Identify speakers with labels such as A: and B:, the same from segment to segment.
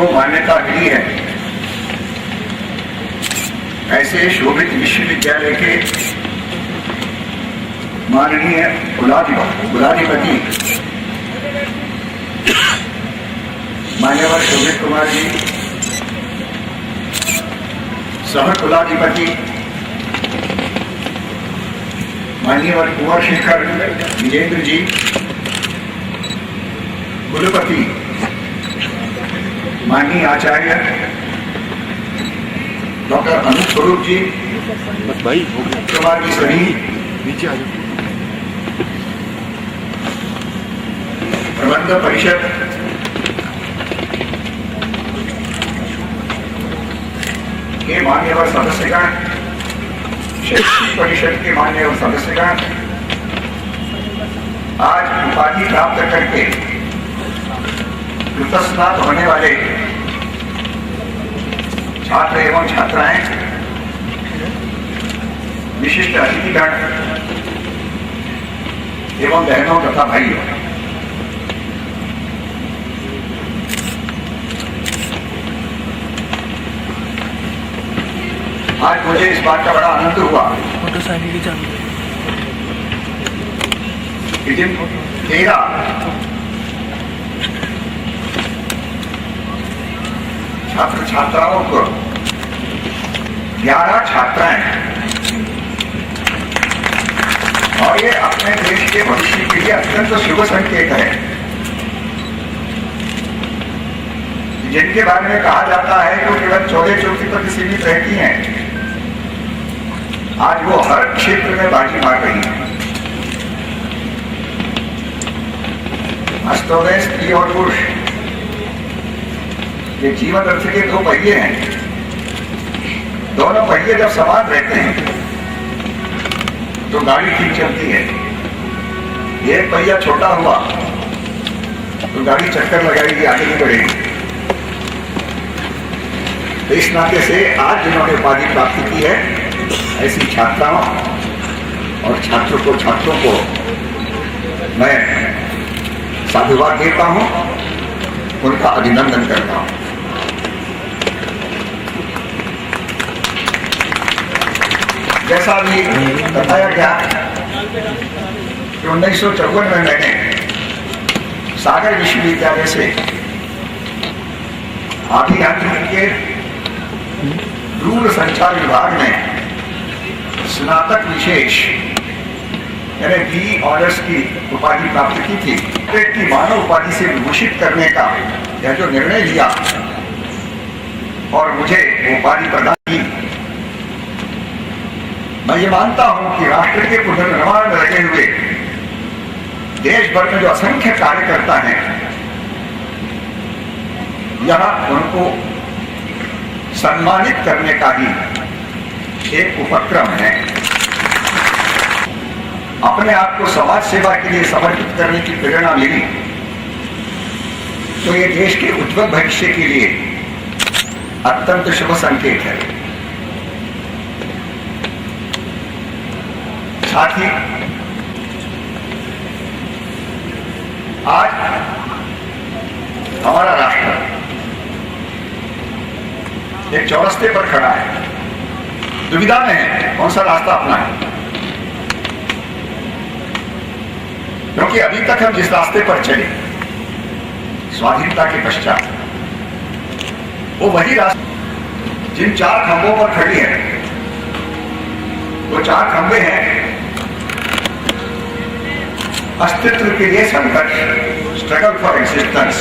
A: जिनको मान्यता मिली है ऐसे शोभित विश्वविद्यालय के माननीय कुलाधिपति मान्यवर शोभित कुमार जी, सह कुलाधिपति मान्यवर कुंवर शेखर विजेंद्र जी, कुलपति माननीय आचार्य डॉक्टर अनूप स्वरूप जी, कुमार जी, सभी नीचे आ जाओ, प्रबंधक परिषद के मान्यवर सदस्यगण, शैक्षिक परिषद के मान्यवर सदस्यगण, आज उपाधि प्राप्त करके कृतस्नात होने वाले छात्र एवं छात्राएं, विशिष्ट अतिथिगण एवं बहनों तथा भाइयों, आज मुझे इस बात का बड़ा आनंद हुआ कि जिन 13 छात्र छात्राओं को 11 छात्राएं और ये अपने देश के भविष्य के लिए अत्यंत शुभ संकेत है, जिनके बारे में कहा जाता है कि केवल चौदह चौकी तक सीमित रहती हैं, आज वो हर क्षेत्र में बाजी मार रही है। वास्तव में स्त्री और पुरुष ये जीवन रथ के दो पहिए हैं, दोनों पहिए जब समान रहते हैं तो गाड़ी ठीक चलती है। एक पहिया छोटा हुआ तो गाड़ी चक्कर लगाएगी, आगे नहीं बढ़ेगी। तो इस नाते से आज जिन्होंने उपाधि प्राप्त की है, ऐसी छात्राओं और छात्रों को मैं साधुवाद देता हूं, उनका अभिनंदन करता हूं। जैसा भी बताया गया कि 1954 में मैंने सागर विश्वविद्यालय से अभियांत्रिकी के दूर संचार विभाग में स्नातक विशेष यानी बी ऑनर्स की उपाधि प्राप्त की थी। की मानव उपाधि से विभूषित करने का यह जो निर्णय लिया और मुझे उपाधि प्रदान की, मैं ये मानता हूं कि राष्ट्र के पुनर्निर्माण में लगे हुए देश भर में जो असंख्य कार्यकर्ता हैं, यहां उनको सम्मानित करने का ही एक उपक्रम है। अपने आप को समाज सेवा के लिए समर्पित करने की प्रेरणा मिली तो ये देश के उज्जवल भविष्य के लिए अत्यंत शुभ संकेत है। साथ ही आज हमारा राष्ट्र एक चौरस्ते पर खड़ा है, दुविधा में है कौन सा रास्ता अपनाएं। क्योंकि अभी तक हम जिस रास्ते पर चले स्वाधीनता के पश्चात, वो वही रास्ता जिन 4 खंभों पर खड़ी है, वो 4 खंभे हैं अस्तित्व के लिए संघर्ष, स्ट्रगल फॉर एग्जिस्टेंस।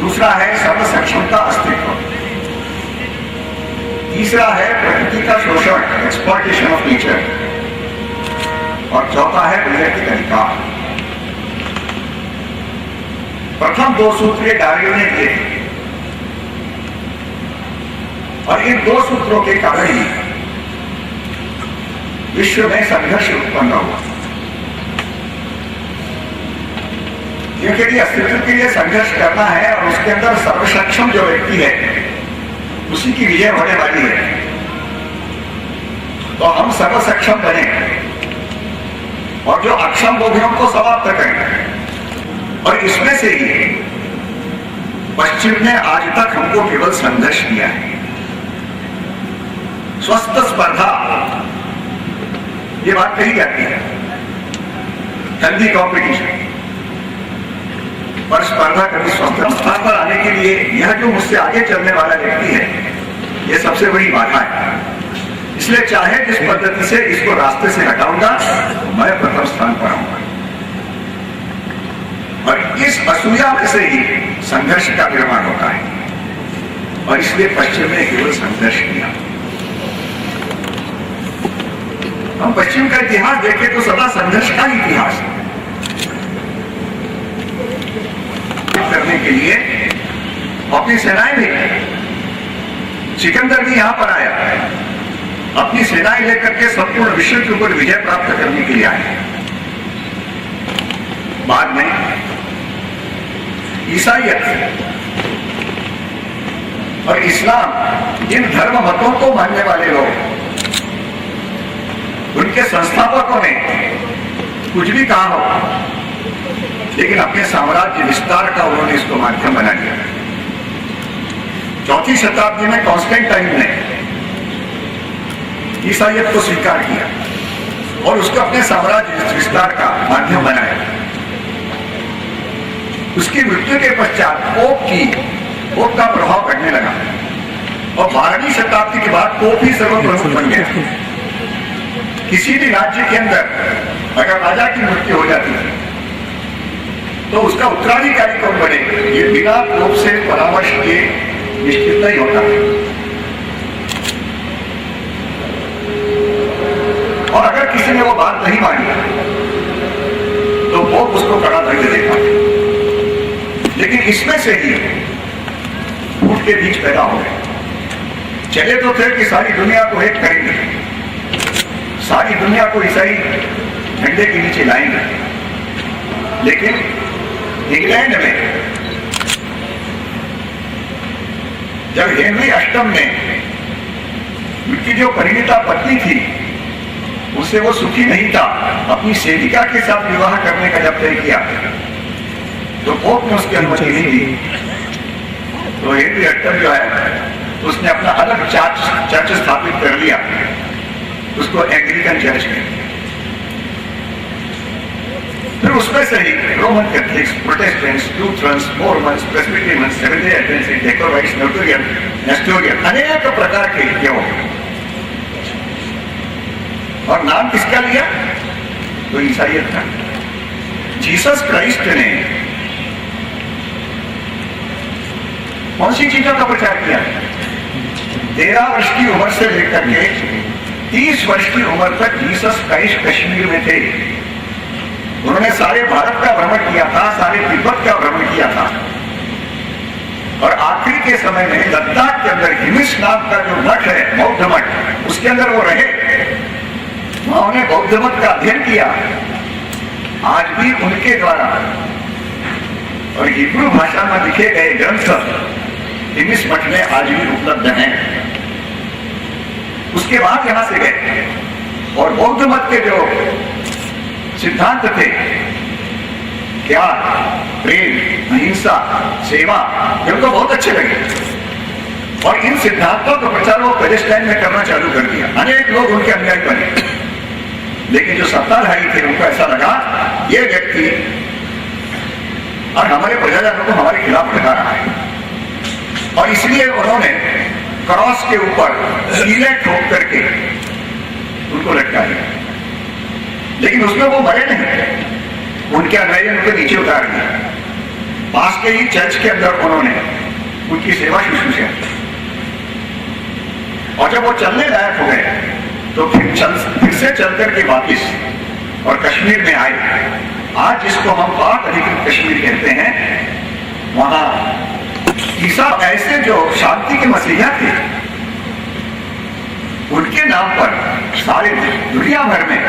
A: दूसरा है सर्व सक्षमता अस्तित्व। तीसरा है प्रकृति का शोषण, एक्सप्लॉयटेशन ऑफ नेचर। और चौथा है वैयक्तिक अधिकार। प्रथम 2 सूत्र ये डार्विन ने दिए और इन 2 सूत्रों के कारण ही विश्व में संघर्ष उत्पन्न हुआ। क्योंकि यदि अस्तित्व के लिए संघर्ष करना है और उसके अंदर सर्वसक्षम जो व्यक्ति है उसी की विजय होने वाली है, तो हम सर्वसक्षम बने और जो अक्षम लोगों को समाप्त करें। और इसमें से ही पश्चिम ने आज तक हमको केवल संघर्ष दिया है, स्वस्थ स्पर्धा ये बात कही जाती है, हेल्दी कॉम्पिटिशन, पर स्पर्धा कभी स्वस्थ स्थान पर आने के लिए यह जो मुझसे आगे चलने वाला व्यक्ति है, यह सबसे बड़ी बाधा है। इसलिए चाहे जिस पद्धति से इसको रास्ते से हटाऊंगा, मैं प्रथम स्थान पर आऊंगा। और इस असूया में से ही संघर्ष का निर्माण होता है, और इसलिए पश्चिम ने केवल संघर्ष किया। हम पश्चिम का इतिहास देखें तो सदा संघर्ष का इतिहास करने के लिए अपनी सेनाएं भी, सिकंदर भी यहां पर आया, अपनी सेनाएं लेकर के संपूर्ण विश्व के ऊपर विजय प्राप्त करने के लिए आए। बाद में ईसाईयत और इस्लाम, इन धर्म मतों को मानने वाले लोग, उनके संस्थापकों ने कुछ भी कहा हो, लेकिन अपने साम्राज्य विस्तार का उन्होंने इसको माध्यम बना दिया। चौथी शताब्दी में कॉन्स्टेंटाइन ने ईसाईयत को स्वीकार किया और उसको अपने साम्राज्य विस्तार का माध्यम बनाया। उसकी मृत्यु के पश्चात पोप का प्रभाव बढ़ने लगा और 12वीं शताब्दी के बाद पोप ही सर्वप्रमुख बन गया। किसी भी राज्य के अंदर अगर राजा की मृत्यु हो जाती है तो उसका उत्तराधिकारी कौन बने, ये बिना पोप से परामर्श के निश्चित नहीं होता है। और अगर किसी ने वो बात नहीं मानी तो पोप उसको कड़ा दंड देता। लेकिन इसमें से ही फूट के बीच पैदा हो गए। चले तो थे कि सारी दुनिया को एक करेंगे, सारी दुनिया को ईसाई झंडे के नीचे लाएंगे, लेकिन इंग्लैंड में जब हेनरी अष्टम ने उनकी जो परिणीता पत्नी थी उससे वो सुखी नहीं था, अपनी सेविका के साथ विवाह करने का जब तय किया तो पोप ने उसकी अनुमति नहीं दी। तो हेनरी अष्टम जो है उसने अपना अलग चर्च स्थापित कर लिया, उसको एंग्लिकन चर्च में। फिर उसमें से ही Roman Catholics, Protestants, Lutherans, Mormons, Presbyterians, seventh day Adventist, Jacobites, Nestorian, अनेक प्रकार के योग। और नाम किसका लिया? तो ईसाईयत का। जीसस क्राइस्ट ने कौन सी चीजों का प्रचार किया? 13 वर्ष की उम्र से लेकर के 30 वर्ष की उम्र तक जीसस क्राइस्ट कश्मीर में थे। उन्होंने सारे भारत का भ्रमण किया था, सारे तिब्बत का भ्रमण किया था, और आखिरी के समय में लद्दाख के अंदर हिमिस नाम का जो मठ है, बौद्ध मठ, उसके अंदर वो रहे, वहां उन्हें बौद्ध मत का अध्ययन किया। आज भी उनके द्वारा और हिब्रू भाषा में लिखे गए ग्रंथ हिमिस मठ में आज भी उपलब्ध हैं। उसके बाद यहां से गए और बौद्ध मत के जो सिद्धांत थे, त्याग, प्रेम, अहिंसा, सेवा, उनको बहुत अच्छे लगे और इन सिद्धांतों का प्रचार वो पैलेस्टाइन में करना चालू कर दिया। अनेक लोग उनके अनुयायी बने, लेकिन जो सत्ताधारी थे उनको ऐसा लगा ये व्यक्ति और हमारे प्रजाजनों को हमारे खिलाफ लगा रहा है, और इसलिए उन्होंने क्रॉस के ऊपर कीलें ठोक करके उनको लटका दिया। लेकिन उसमें वो मरे नहीं, उनके अनुयायी उनको नीचे उतार दिया। पास के ही चर्च के अंदर उन्होंने उनकी सेवा शुश्रूषा की, और जब वो चलने लायक हो गए तो फिर से चल करके वापिस और कश्मीर में आए। आज जिसको हम पाक अधिकृत कश्मीर कहते हैं, वहां ईसा ऐसे जो शांति के मसीहा थे, उनके नाम पर सारे दुनिया भर में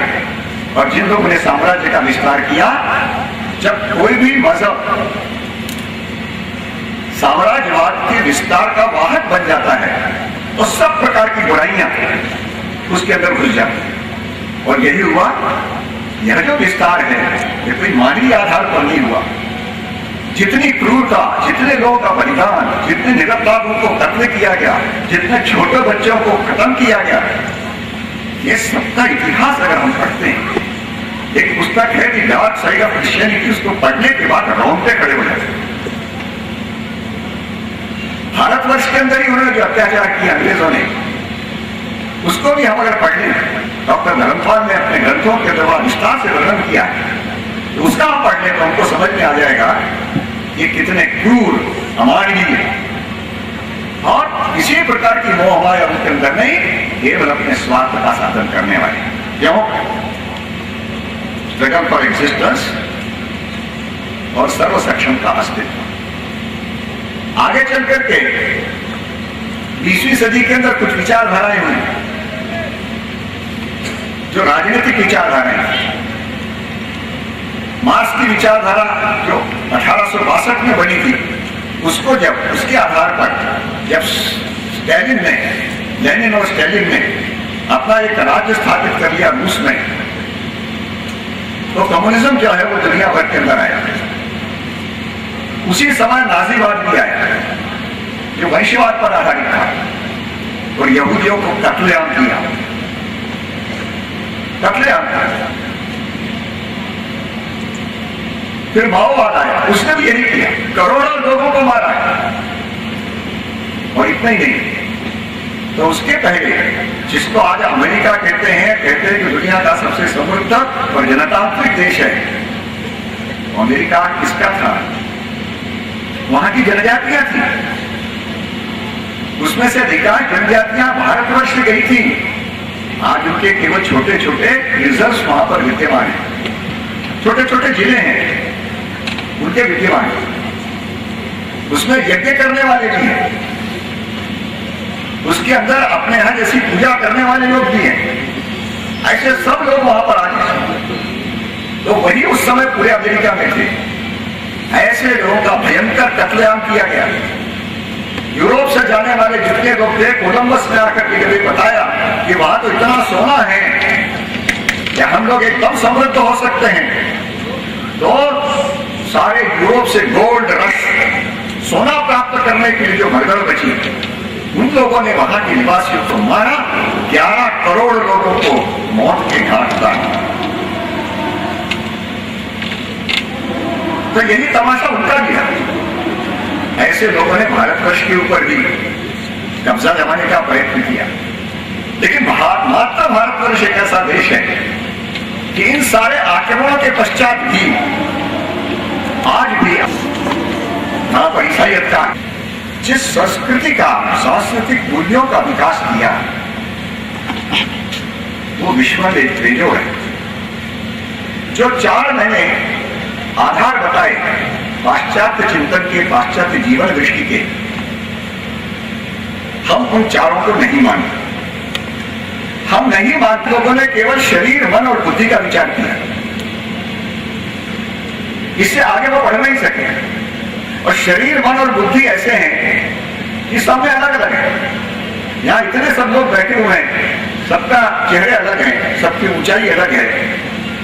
A: और जिन लोगों ने साम्राज्य का विस्तार किया, जब कोई भी मजहब साम्राज्यवाद के विस्तार का वाहक बन जाता है तो सब प्रकार की बुराइयां उसके अंदर घुस जाती। और यही हुआ। यह जो विस्तार है ये कोई मानवीय आधार पर नहीं हुआ, जितनी क्रूरता, जितने लोगों का बलिदान, जितने निरपराधों को कत्ल किया गया, जितने छोटे बच्चों को खत्म किया गया, ये सबका इतिहास अगर हम पढ़ते हैं, एक पुस्तक है the dark side of Christianity, उसको पढ़ने के बाद रोंगटे खड़े हो जाते। भारतवर्ष के अंदर ही उन्होंने जो अत्याचार किया अंग्रेजों ने, उसको भी हम अगर पढ़ लें, डॉक्टर धर्मपाल ने अपने ग्रंथों के द्वारा विस्तार से वर्णन किया है, तो उसका हम पढ़ लें तो हमको समझ में आ जाएगा ये कितने क्रूर, अमानवीय और किसी प्रकार की मोह माया उनके अंदर नहीं, केवल अपने स्वार्थ का साधन करने वाले। क्यों? स्ट्रगल फॉर एग्जिस्टेंस और सर्व सक्षम का अस्तित्व। आगे चल करके 20वीं सदी के अंदर कुछ विचारधाराएं हुई, जो राजनीतिक विचारधाराएं। मार्क्स की विचारधारा जो 1862 में बनी थी, उसको जब उसके आधार पर जब स्टैलिन ने, लेनिन और स्टैलिन ने अपना एक राज्य स्थापित कर लिया रूस में, तो कम्युनिज्म जो है वो दुनिया भर के अंदर आया। उसी समय नाजीवाद भी आया, जो वंशवाद पर आधारित था और यहूदियों को कत्लेआम किया, कत्लेआम किया। फिर माओवाद आया, उसने भी यही किया, करोड़ों लोगों को मारा। और इतना ही नहीं, तो उसके पहले जिसको आज अमेरिका कहते हैं कि दुनिया का सबसे समृद्ध और जनतांत्रिक देश है, अमेरिका किसका था? वहां की जनजातियां थी, उसमें से अधिकांश जनजातियां भारतवर्ष से गई थी। आज उनके केवल छोटे छोटे रिजर्व्स वहां पर विद्यमान है, छोटे छोटे जिले हैं उनके विद्यमान, उसमें यज्ञ करने वाले भी हैं, उसके अंदर अपने यहां जैसी पूजा करने वाले लोग भी हैं। ऐसे सब लोग वहां पर आ गए, तो वही उस समय पूरे अमेरिका में थे। ऐसे लोगों का भयंकर कत्लेआम किया गया। यूरोप से जाने वाले जितने लोग थे, कोलंबस ने आकर के जब बताया कि वहां तो इतना सोना है कि हम लोग एकदम समृद्ध हो सकते हैं, तो सारे यूरोप से गोल्ड रश, सोना प्राप्त करने के लिए जो भगदड़ बची, उन लोगों ने वहां के निवासियों को मारा। 11 करोड़ लोगों को मौत के घाट उतारा। तो यही तमाशा उनका भी है। ऐसे लोगों ने भारतवर्ष के ऊपर भी कब्जा जमाने का प्रयत्न किया, लेकिन मात्र भारतवर्ष एक ऐसा देश है कि इन सारे आक्रमणों के पश्चात भी आज भी वहां पर ईसाइयत का जिस संस्कृति का, सांस्कृतिक मूल्यों का विकास किया, वो विश्व में बेजोड़ है। जो 4 मैंने आधार बताए पाश्चात्य चिंतन के, पाश्चात्य जीवन दृष्टि के, हम उन चारों को नहीं मानते। हम नहीं मानते, लोगों ने केवल शरीर, मन और बुद्धि का विचार किया, इससे आगे वो बढ़ नहीं सके। और शरीर, मन और बुद्धि ऐसे हैं कि सब में अलग अलग है। यहाँ इतने सब लोग बैठे हुए हैं, सबका चेहरे अलग हैं, सबकी ऊंचाई अलग है,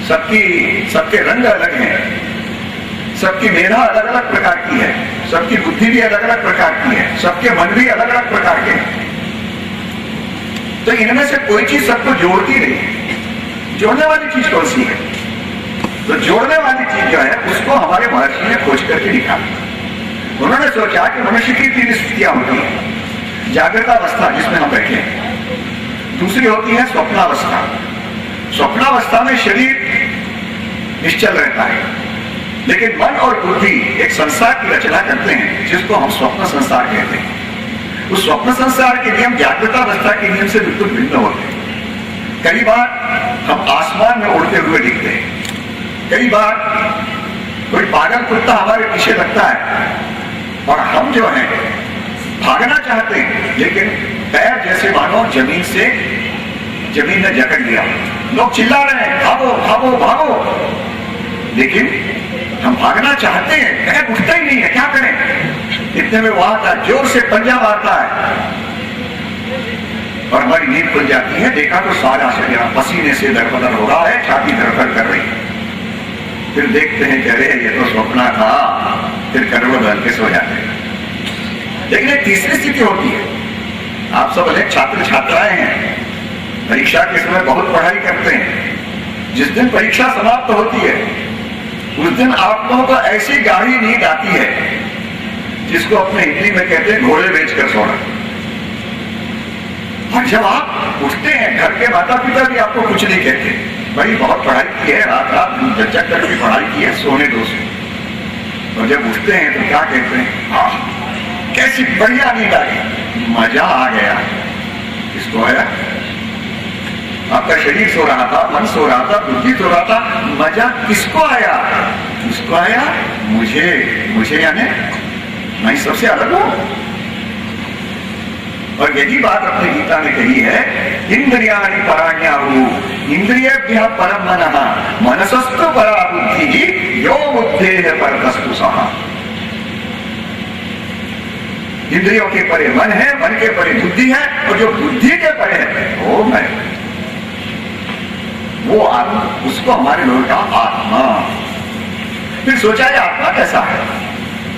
A: सबके रंग अलग हैं, सबकी मेधा अलग अलग प्रकार की है, सबकी बुद्धि भी अलग अलग प्रकार की है, सबके मन भी अलग अलग प्रकार के हैं। तो इनमें से कोई चीज सबको जोड़ती नहीं। जोड़ने वाली चीज कौन सी है? तो जोड़ने वाली चीज जो है उसको हमारे महर्षि ने खोज करके दिखा। उन्होंने सोचा कि मनुष्य की 3 स्थितियां होती है। जागृत अवस्था जिसमें हम बैठे हैं, दूसरी होती है स्वप्नावस्था। स्वप्नावस्था में शरीर निश्चल रहता है, लेकिन मन और बुद्धि एक संसार की रचना करते हैं जिसको हम स्वप्न संसार कहते हैं। उस स्वप्न संसार के नियम जागृत अवस्था के नियम से बिल्कुल भिन्न होते हैं। कई बार हम आसमान में उड़ते हुए दिखते हैं, कई बार कोई पागल कुत्ता हमारे पीछे लगता है और हम जो हैं भागना चाहते हैं, लेकिन पैर जैसे मानो जमीन ने जकड़ लिया। लोग चिल्ला रहे हैं, भागो भागो भागो, लेकिन हम भागना चाहते हैं, पैर उठता ही नहीं है, क्या करें? इतने में वहां था, जोर से पंजा मारता है और हमारी नींद खुल जाती है। देखा तो सारा शरीर पसीने से दरबदर हो रहा है, छाती धड़धड़ कर रही है। फिर देखते हैं, कह रहे ये तो स्वप्न था, फिर करवट बदल के सो जाते हैं। लेकिन एक तीसरी स्थिति होती है, आप सब अनेक छात्र छात्राएं हैं, परीक्षा के समय बहुत पढ़ाई करते हैं, जिस दिन परीक्षा समाप्त होती है उस दिन आप लोगों को ऐसी गाढ़ी नींद आती है जिसको अपने हिंदी में कहते हैं घोड़े बेचकर सोना। और जब आप उठते हैं, घर के माता पिता भी आपको कुछ नहीं कहते, भाई बहुत पढ़ाई की है, रात रात जग करके पढ़ाई की है, सोने दो से। और जब उठते हैं तो क्या कहते हैं, कैसी बढ़िया नींद आ गई, मजा आ गया। किसको आया? आपका शरीर सो रहा था, मन सो रहा था, बुद्धि सो रहा था, मजा किसको आया? किसको आया? मुझे यानी मैं सबसे अलग हूं। और यही बात अपनी गीता में कही है, इंद्रियाणि पराण्याहु इंद्रियेभ्यः परं मनः मनसस्तु परा बुद्धिः यो बुद्धेः परतस्तु सः। इंद्रियों के परे मन है, मन के परे बुद्धि है, और जो बुद्धि के परे है वो मैं, वो आत्मा, उसको हमारे लोगों का आत्मा। फिर सोचा ये आत्मा कैसा है,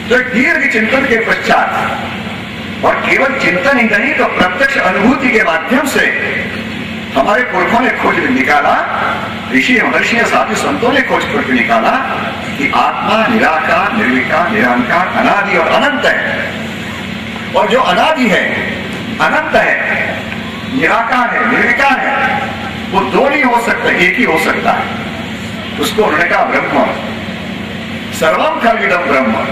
A: तो एक दीर्घ चिंतन के पश्चात, और केवल चिंतन ही नहीं तो प्रत्यक्ष अनुभूति के माध्यम से हमारे पुरखों ने खोज निकाला, ऋषि महर्षि साधु संतों ने खोज करके निकाला कि आत्मा निराकार, निर्विकार, निरंकार, अनादि और अनंत है। और जो अनादि है, अनंत है, निराकार है, निर्विकार है, वो दो नहीं हो सकता, एक ही हो सकता है। उसको उन्होंने कहा ब्रह्म, सर्वम खल्विदम ब्रह्म,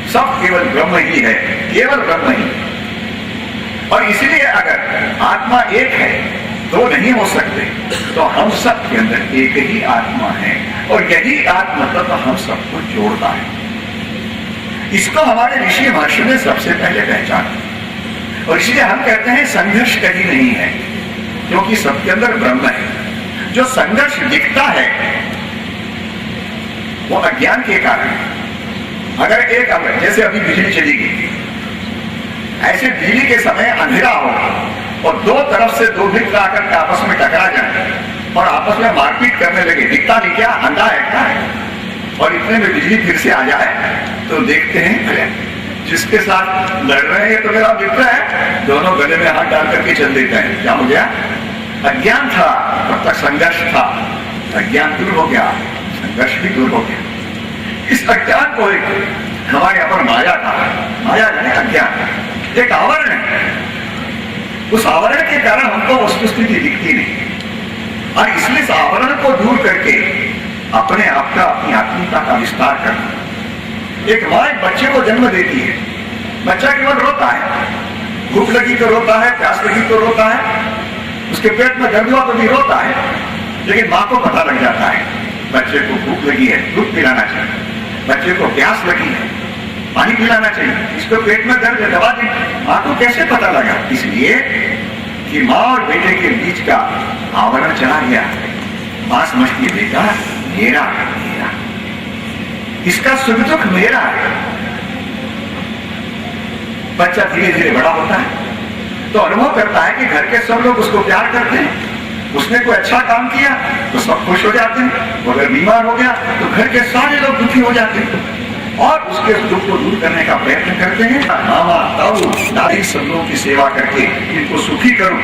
A: सब केवल ब्रह्म ही है, केवल ब्रह्म ही। और इसलिए अगर आत्मा एक है, दो नहीं हो सकते, तो हम सब के अंदर एक ही आत्मा है, और यही आत्मा तत्व हम सबको जोड़ता है। इसको हमारे ऋषि महर्षि ने सबसे पहले पहचाना, और इसलिए हम कहते हैं संघर्ष कहीं नहीं है, क्योंकि सबके अंदर ब्रह्म है। जो संघर्ष दिखता है वो अज्ञान के कारण। अगर एक जैसे अभी बिजली चली गई, ऐसे बिजली के समय अंधेरा हो और दो तरफ से दो मित्र आकर के आपस में टकरा जाए और आपस में मारपीट करने लगे, दिखता नहीं क्या, अंधा है क्या है, और इतने में बिजली फिर से आ जाए तो देखते हैं अरे जिसके साथ लड़ रहे हैं तो मेरा मित्र है, दोनों गले में हाथ डाल करके चल देते हैं। क्या हो गया? अज्ञान था, तब तक संघर्ष था, अज्ञान दूर हो गया, संघर्ष भी दूर हो गया। इस अज्ञान को एक हमारे यहाँ पर माया था, माया यानी अज्ञान, एक आवरण है। उस आवरण के कारण हमको वस्तुस्थिति दिखती नहीं, और इसलिए इस आवरण को दूर करके अपने आप का, अपनी आत्मीयता का विस्तार करना। एक माँ एक बच्चे को जन्म देती है, बच्चा केवल रोता है, भूख लगी तो रोता है, प्यास लगी तो रोता है, उसके पेट में दर्द हुआ तो भी रोता है, लेकिन माँ को पता लग जाता है बच्चे को भूख लगी है, दूध पिलाना चाहिए, बच्चे को प्यास लगी है, पानी पिलाना चाहिए, इसको पेट में दर्द है, दवा दी। माँ को कैसे पता लगा? इसलिए कि माँ और बेटे के बीच का आवरण चला गया। माँ समझती है बेटा मेरा, मेरा, इसका सुख दुख मेरा है। बच्चा धीरे धीरे बड़ा होता है तो अनुभव करता है कि घर के सब लोग उसको प्यार करते हैं, उसने कोई अच्छा काम किया तो सब खुश हो जाते हैं, वो अगर बीमार हो गया तो घर के सारे लोग दुखी हो जाते हैं और उसके दुख को दूर करने का प्रयत्न करते हैं। मामा, ताऊ, दादी सब लोगों की सेवा करके इनको सुखी करूं।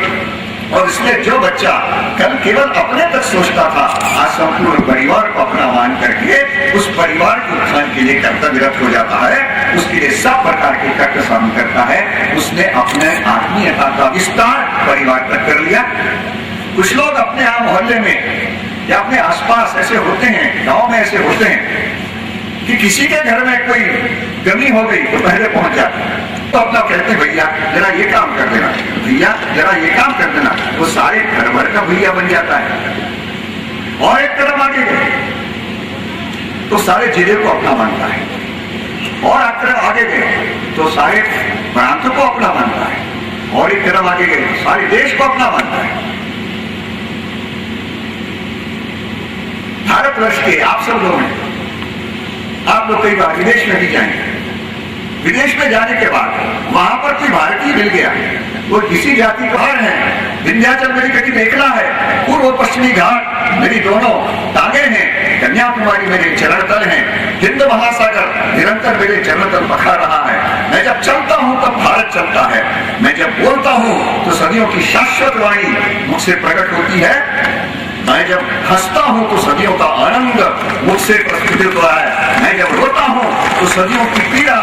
A: और इसलिए जो बच्चा कल केवल अपने तक सोचता था, आज संपूर्ण परिवार को अपना मान करके उस परिवार के उत्थान के लिए कर्तव्यरत हो जाता है, उसके लिए सब प्रकार के कर्तव्य शामिल करता है। उसने अपने आत्मीयता का विस्तार परिवार तक कर लिया। कुछ लोग अपने यहाँ मोहल्ले में या अपने आसपास ऐसे होते हैं, गांव में ऐसे होते हैं कि किसी के घर में कोई कमी हो गई तो पहले पहुंच जाते हैं, तो अपना कहते हैं भैया जरा ये काम कर देना, भैया जरा ये काम कर देना, वो सारे घर भर का भैया बन जाता है। और एक कदम आगे गए तो सारे जिले को अपना मानता है, और एक कदम आगे गए तो सारे प्रांत को अपना मानता है, और एक कदम आगे गए तो सारे देश को अपना मानता है। भारतवर्ष के आप सब लोग हैं, आप लोग कई बार विदेश में भी जाएंगे, विदेश में जाने के बाद वहां पर कोई भारतीय मिल गया, वो किसी जाति का है, विंध्याचल मेरी कटी मेखला है, पूर्व पश्चिमी घाट मेरी दोनों टांगे हैं, कन्याकुमारी मेरे चरण तल हैं, हिंद महासागर निरंतर मेरे चरण तल पखा रहा है। मैं जब चलता हूं तब भारत चलता है, मैं जब बोलता हूं तो सदियों की शाश्वत वाणी मुझसे प्रकट होती है, मैं जब हंसता हूं तो सदियों का आनंद मुझसे प्रस्फुटित होता है, मैं जब रोता हूं तो सदियों की पीड़ा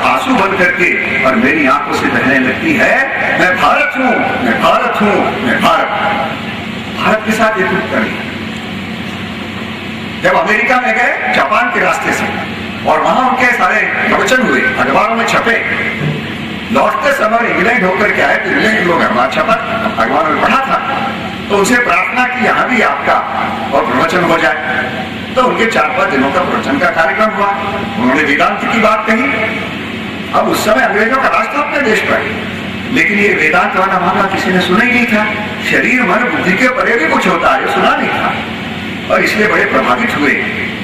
A: आंसू बन करके और मेरी आंखों से बहने लगती है। मैं भारत हूं, मैं भारत हूं, मैं भारत के साथ एकजुट करें। जब अमेरिका में गए जापान के रास्ते से और वहां उनके सारे प्रवचन हुए, अखबारों में छपे, लौटते समय इंग्लैंड होकर के आए तो इंग्लैंड के लोग अखबार छपा, अखबार में पढ़ा था, तो उनसे प्रार्थना की यहाँ भी आपका और प्रवचन हो जाए। तो उनके 4-5 दिनों का प्रवचन का कार्यक्रम हुआ, उन्होंने वेदांत की बात कही। अब उस समय अंग्रेजों का राज था अपने देश पर, लेकिन ये वेदांत वाला मामला किसी ने सुना ही नहीं था। शरीर मन बुद्धि के परे भी कुछ होता है, सुना नहीं था, और इसलिए बड़े प्रभावित हुए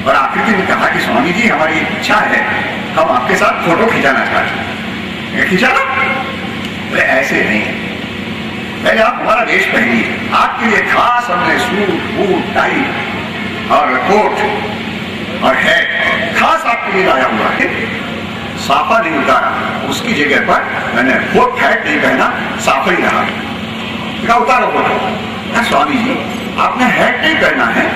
A: और आखिर में कहा कि स्वामी जी हमारी इच्छा है, हम आपके साथ फोटो खिंचाना चाहते हैं। खिंचाना ऐसे नहीं, पहले आप हमारा वेश पहनिए, आपके लिए खास हमने सूट बूट टाई और कोट और हैट खास आपके लिए लाया हुआ है। साफा नहीं उतारा, उसकी जगह पर मैंने कोट हैट नहीं पहना, साफा ही रहा। क्या उतारो फोटो? स्वामी जी आपने हैट नहीं पहना है,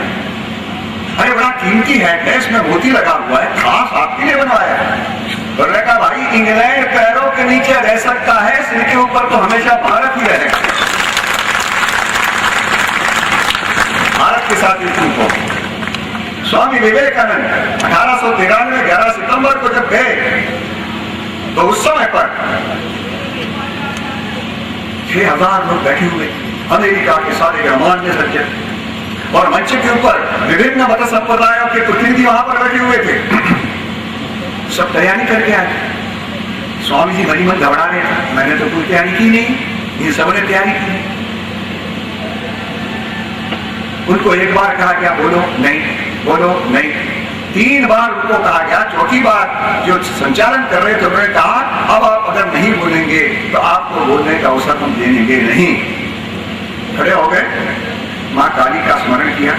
A: अरे बड़ा कीमती हैट है, इसमें मोती लगा हुआ है, खास आपके लिए बनवाया है। तो कहा भाई इंग्लैंड पैरों के नीचे रह सकता है, सिर के ऊपर तो हमेशा भारत ही रहेगा। भारत के साथ एकजुट हो। स्वामी विवेकानंद 1893 11 सितंबर को जब गए तो उस समय पर 6000 लोग बैठे हुए, अमेरिका के सारे गणमान्य सज्जन, और मंच के ऊपर विभिन्न मत संप्रदायों के प्रतिनिधि वहां पर बैठे हुए थे। सब तैयारी करके आए। स्वामी जी बड़ी मत घबरा रहे थे, मैंने तो कोई तैयारी की नहीं, ये सबने तैयारी की। उनको एक बार कहा गया बोलो नहीं, बोलो नहीं, 3 बार उनको कहा गया, चौथी बार जो संचालन कर रहे थे उन्होंने कहा अब आप अगर नहीं बोलेंगे तो आपको बोलने का अवसर हम देंगे नहीं। खड़े हो गए, मां काली का स्मरण किया,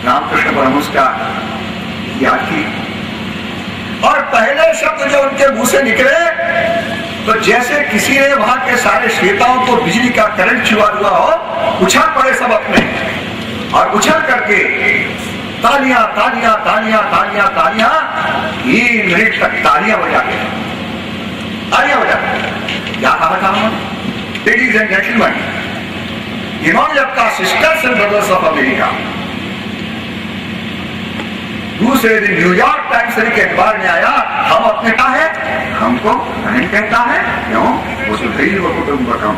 A: रामकृष्ण परमहंस का याद की, और पहले शब्द जो उनके मुंह से निकले तो जैसे किसी ने वहां के सारे श्वेताओं को बिजली का करंट छुआ हुआ हो, उछल पड़े सब अपने, और उछल करके तालियां तालियां तालियां तालियां तालियां 3 मिनट तक तालियां बजाते, तालियां बजाते। क्या कहा था उन्होंने? लेडीज एंड जेंटलमैन, इन्होंने जब कहा sisters and brothers of America, दूसरे दिन न्यूयॉर्क टाइम्स के अखबार में आया, हम अपने का है, हमको नहीं कहता है, क्यों? वो सुधीर वो कुटुंबकम।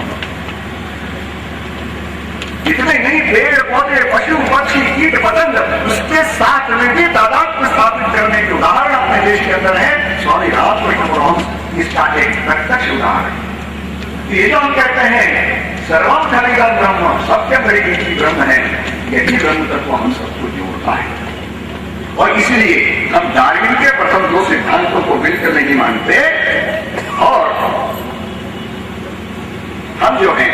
A: इतने नहीं, पेड़ पौधे पशु पक्षी कीट पतंग उसके साथ में भी तादाद को स्थापित करने के उदाहरण अपने देश के अंदर है। स्वामी रामकृष्ण परमहंस इसका एक प्रत्यक्ष उदाहरण। ये जो हम कहते हैं सर्वम खलिदम ब्रह्म, सबके बड़ी एक ही ब्रह्म है, यही ब्रह्म तत्व हम सबको जोड़ता है। और इसलिए हम डार्विन के प्रथम 2 सिद्धांतों को मिलकर नहीं मानते, और हम जो हैं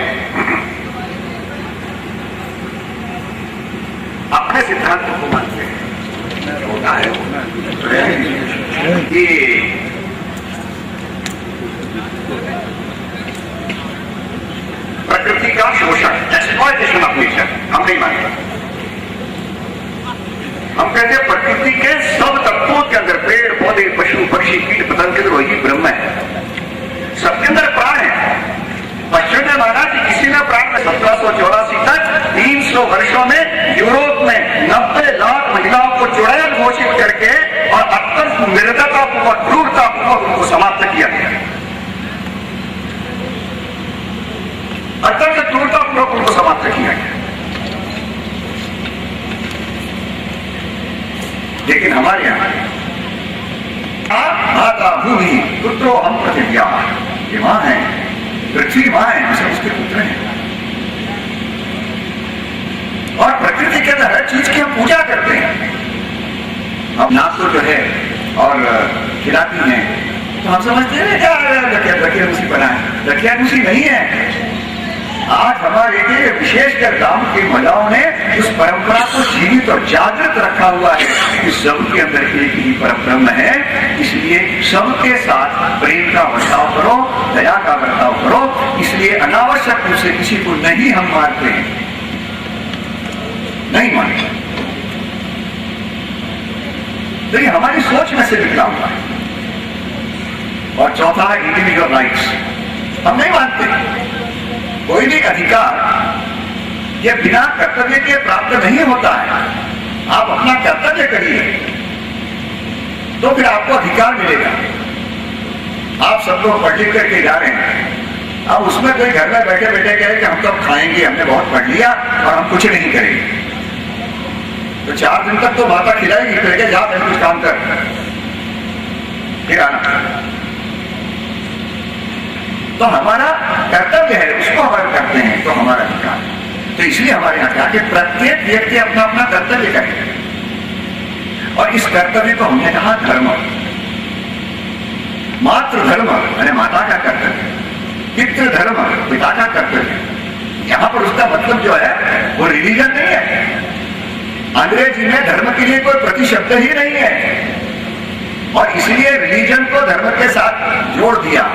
A: अपने सिद्धांतों को मानते हैं। होता है ये प्रकृति का शोषण, एक्सप्लॉयटेशन ऑफ नेचर हम नहीं मानते। हम कहते हैं प्रकृति के सब तत्वों के अंदर, पेड़ पौधे पशु पक्षी कीट पतंग के अंदर वही ब्रह्म है, सबके अंदर प्राण है। पश्चिम ने माना कि किसी ने प्राण में 1784 तक 300 वर्षों में यूरोप में 90 लाख महिलाओं को चुड़ैल घोषित करके और अत्यंत निर्दयतापूर्वक क्रूरतापूर्वक उनको समाप्त किया गया, अत्यंत क्रूरतापूर्वक उनको समाप्त किया गया। लेकिन हमारे यहां माता भूमि पुत्रो हम प्रतिज्ञा, ये मां है, पृथ्वी मां है, हम सब उसके पुत्र हैं, और प्रकृति के अंदर हर चीज की हम पूजा करते हैं। हम नाश्तो जो है और खिलाती हैं तो हम समझते हैं क्या रखे उसी बनाए, रखियानुसी नहीं है। आज हमारे के विशेषकर गांव के महिलाओं ने उस परंपरा को जीवित और जागृत रखा हुआ है कि सबके अंदर एक ही परब्रह्म है, इसलिए सबके साथ प्रेम का बर्ताव करो, दया का बर्ताव करो। इसलिए अनावश्यक रूप से किसी को नहीं हम मारते हैं, नहीं मानते। तो ये हमारी सोच में से निकला हुआ है। और चौथा है इंडिविजुअल राइट्स। हम नहीं मानते कोई भी अधिकार ये बिना कर्तव्य के प्राप्त नहीं होता है। आप अपना कर्तव्य करिए तो फिर आपको अधिकार मिलेगा। आप सब लोग पढ़ लिख करके जा रहे हैं, अब उसमें कोई घर में बैठे बैठे कहे कि हम तो खाएंगे, हमने बहुत पढ़ लिया और हम कुछ नहीं करेंगे, तो 4 दिन तक तो माता खिलाएगी, फिर जा पहले कुछ काम कर, फिर आना। तो हमारा कर्तव्य है, उसको हम करते हैं तो हमारा अधिकार। तो इसलिए हमारे यहाँ कहा कि प्रत्येक व्यक्ति अपना अपना कर्तव्य करे, और इस कर्तव्य को हमने कहा धर्म। मातृ धर्म यानी माता का कर्तव्य, पितृ धर्म पिता का कर्तव्य। यहाँ पर उसका मतलब जो है वो रिलीजन नहीं है। अंग्रेजी में धर्म के लिए कोई प्रतिशब्द ही नहीं है, और इसलिए रिलीजन को धर्म के साथ जोड़ दिया।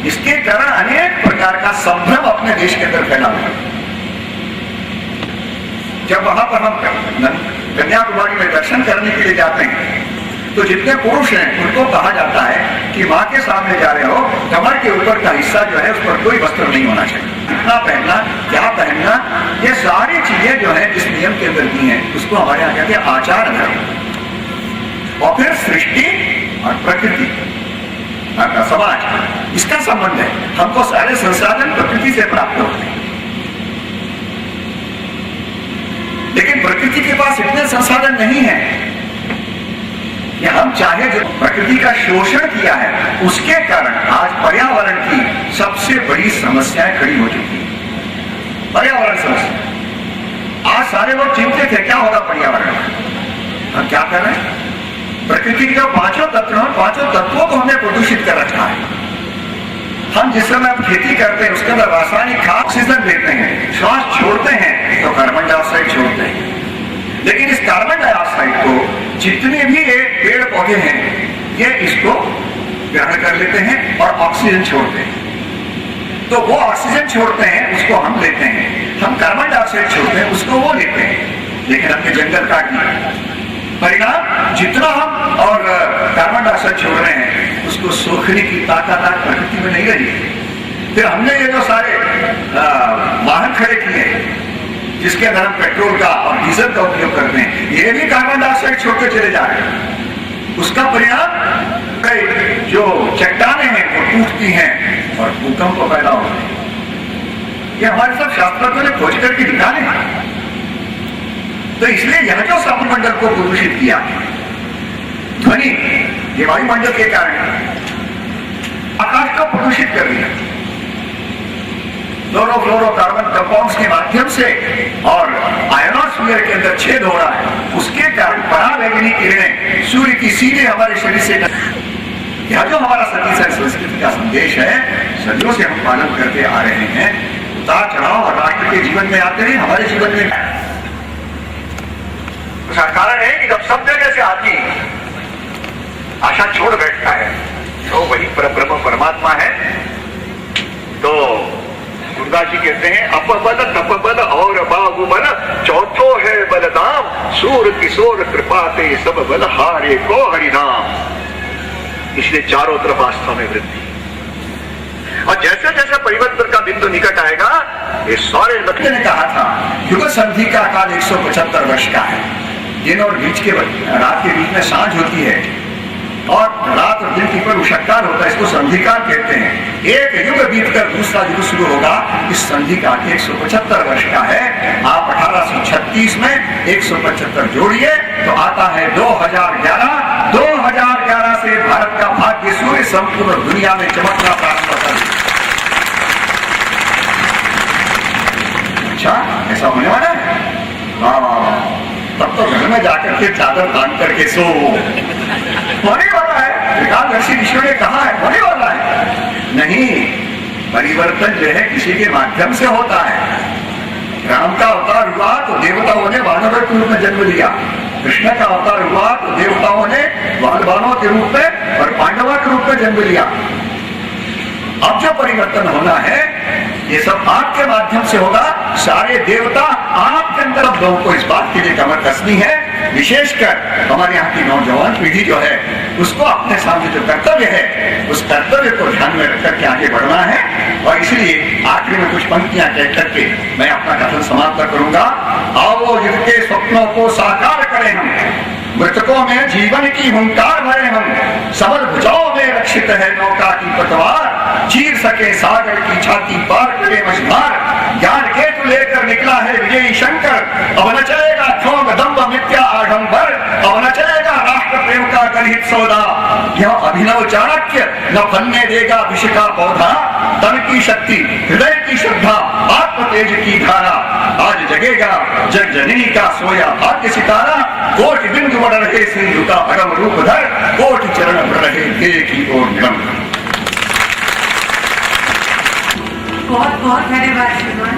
A: इसके कारण अनेक प्रकार का संभ्रम अपने देश के अंदर फैला हुआ। जब वहां पर हम कन्याकुमारी में दर्शन करने के लिए जाते हैं तो जितने पुरुष हैं उनको कहा जाता है कि माँ के सामने जा रहे हो, कमर के ऊपर का हिस्सा जो है उस पर कोई वस्त्र नहीं होना चाहिए। कितना पहनना, क्या पहनना, ये सारी चीजें जो है जिस नियम के अंदर दी हैं उसको हमारे यहाँ कहते हैं आचार धर्म। और फिर सृष्टि और प्रकृति का समाज, इसका संबंध है। हमको सारे संसाधन प्रकृति से प्राप्त होते हैं, लेकिन प्रकृति के पास इतने संसाधन नहीं है कि हम चाहे। जो प्रकृति का शोषण किया है उसके कारण आज पर्यावरण की सबसे बड़ी समस्याएं खड़ी हो चुकी है। पर्यावरण समस्या, आज सारे लोग चिंतित है क्या होगा पर्यावरण। हम क्या कर रहे हैं, प्रकृति के जो 5 तत्व हैं, 5 तत्वों को हमने प्रदूषित कर रखा है। हम जिस समय खेती करते हैं उसके अंदर रासायनिक खाद, ऑक्सीजन लेते हैं, श्वास छोड़ते हैं तो कार्बन डाइऑक्साइड छोड़ते हैं। लेकिन इस कार्बन डाइऑक्साइड को जितने भी ये पेड़ पौधे हैं ये इसको ग्रहण कर लेते हैं और ऑक्सीजन छोड़ते हैं। तो वो ऑक्सीजन छोड़ते हैं उसको हम लेते हैं, हम कार्बन डाइऑक्साइड छोड़ते हैं उसको वो लेते हैं। लेकिन हमने जंगल काट दिया, परिणाम जितना हम और कार्बन डाइऑक्साइड छोड़ रहे हैं उसको सोखने की ताकत आज प्रकृति में नहीं रही। फिर हमने ये जो सारे वाहन खड़े किए जिसके अंदर हम पेट्रोल का और डीजल का उपयोग करते हैं, ये भी कार्बन डाइऑक्साइड छोड़ते चले जा रहे हैं। उसका परिणाम जो चट्टानें हैं वो टूटती हैं और भूकंप पैदा होते हैं। ये हमारे सब शास्त्रज्ञों ने खोज करके निकाले हैं। तो इसलिए यह जो समुद्रमंडल को प्रदूषित किया, ध्वनि ये वायुमंडल के कारण आकाश को प्रदूषित कर दिया, फ्लोरोफ्लोरोकार्बन कंपाउंड्स के माध्यम से, और आयोनोस्फीयर के अंदर छेद हो रहा है, उसके कारण पराबैंगनी किरणें सूर्य की सीधे हमारे शरीर से। यह जो हमारा सतीश संस्कृति का संदेश है सदियों से हम पालन करते आ रहे हैं। उतार चढ़ाव और राष्ट्र के जीवन में आते हैं, हमारे जीवन में उसका कारण है कि जब सब जगह से आदमी आशा छोड़ बैठता है तो वही परब्रह्म परमात्मा है। तो दुर्गा जी कहते हैं अपबल तपबल और बाहुबल चौथो है बलदाम, सूर किशोर कृपाते सब बल हारे को हरिनाम। इसलिए चारों तरफ आस्था में वृद्धि, और जैसे जैसे परिवर्तन का बिंदु निकट आएगा ये सारे लक्ष्य ने कहा था युग संधि का काल 175 वर्ष का है। दिन और बीच के रात के बीच में सांझ होती है और रात और दिन की पर उषक्काल होता है, इसको संधिकाल कहते हैं। एक युग बीतकर दूसरा युग शुरू होगा। इस संधि का 175 वर्ष का है। आप 1836 में 175 जोड़िए तो आता है 2011। 2011 से भारत का भाग्य सूर्य संपूर्ण दुनिया में चमकना प्रारंभ होता है। अच्छा, ऐसा होने वाला है? तब तो घर में जाकर के चादर बांध करके सो। होने वाला है, एकादशी ऋषियों ने कहा है होने वाला है। नहीं, परिवर्तन जो है किसी के माध्यम से होता है। राम का अवतार हुआ तो देवताओं ने वानरों के रूप में जन्म लिया, कृष्ण का अवतार हुआ तो देवताओं ने बालवानों के रूप में और पांडवों के रूप में जन्म लिया। अब जो परिवर्तन होना है ये सब आपके माध्यम से होगा। सारे देवता आपके अंदर अब लोगों को इस बात के लिए कमर कसनी है, विशेषकर हमारे यहाँ की नौजवान पीढ़ी जो है उसको अपने सामने जो कर्तव्य है उस कर्तव्य को ध्यान में रखकर के आगे बढ़ना है। और इसलिए आखिरी में कुछ पंक्तियां कह करके मैं अपना कथन समाप्त करूंगा। आओ युद्ध के स्वप्नों को साकार करें हम, मृतकों में जीवन की हुंकार भरे हम, सबल भुजाओं में रक्षित है नौका की पतवार, चीर सके सागर की छाती पार करे मझधार, ज्ञान केतु लेकर निकला है विजयी शंकर, अब न चलेगा क्षोभ दंभ मिथ्या आडंबर, अब न चलेगा राष्ट्र प्रेम का गलहित सौदा, यह अभिनव चाणक्य न फलने देगा विष का पौधा, तन की शक्ति हृदय की श्रद्धा आत्म तेज की धारा, आज जगेगा जग जननी का सोया भाग्य सितारा, कोटि बिंदु बढ़ रहे सिंधु का अगम रूप धर, कोटि चरण बढ़ रहे ध्येय की ओर निरंतर।
B: बहुत बहुत धन्यवाद श्रीमान।